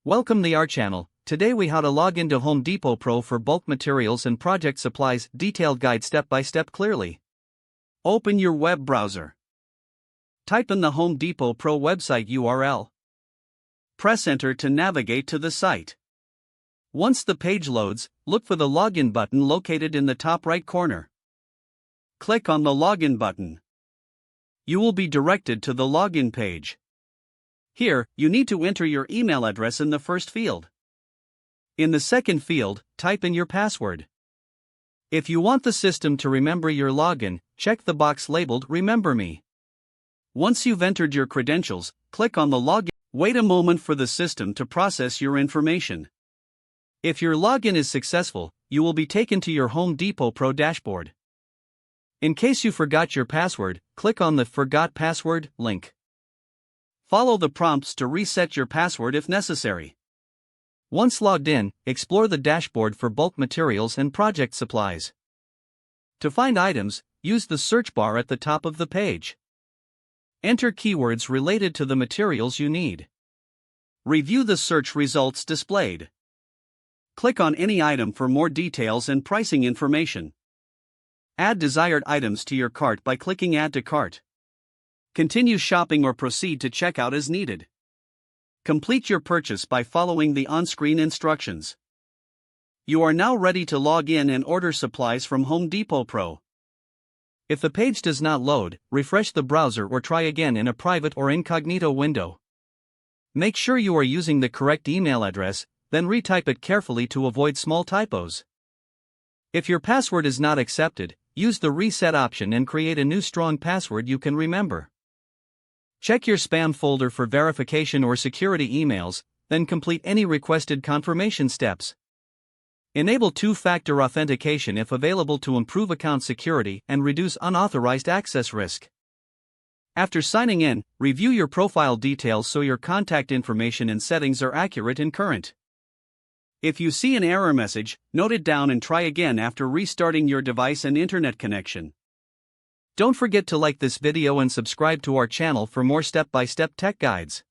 Welcome to our channel. Today we how to log into Home Depot Pro for bulk materials and project supplies. Detailed guide step by step clearly. Open your web browser. Type in the Home Depot Pro website URL. Press enter to navigate to the site. Once the page loads, look for the login button located in the top right corner. Click on the login button. You will be directed to the login page. Here, you need to enter your email address in the first field. In the second field, type in your password. If you want the system to remember your login, check the box labeled Remember Me. Once you've entered your credentials, click on the login. Wait a moment for the system to process your information. If your login is successful, you will be taken to your Home Depot Pro dashboard. In case you forgot your password, click on the Forgot Password link. Follow the prompts to reset your password if necessary. Once logged in, explore the dashboard for bulk materials and project supplies. To find items, use the search bar at the top of the page. Enter keywords related to the materials you need. Review the search results displayed. Click on any item for more details and pricing information. Add desired items to your cart by clicking Add to Cart. Continue shopping or proceed to checkout as needed. Complete your purchase by following the on-screen instructions. You are now ready to log in and order supplies from Home Depot Pro. If the page does not load, refresh the browser or try again in a private or incognito window. Make sure you are using the correct email address, then retype it carefully to avoid small typos. If your password is not accepted, use the reset option and create a new strong password you can remember. Check your spam folder for verification or security emails, then complete any requested confirmation steps. Enable two-factor authentication if available to improve account security and reduce unauthorized access risk. After signing in, review your profile details so your contact information and settings are accurate and current. If you see an error message, note it down and try again after restarting your device and internet connection. Don't forget to like this video and subscribe to our channel for more step-by-step tech guides.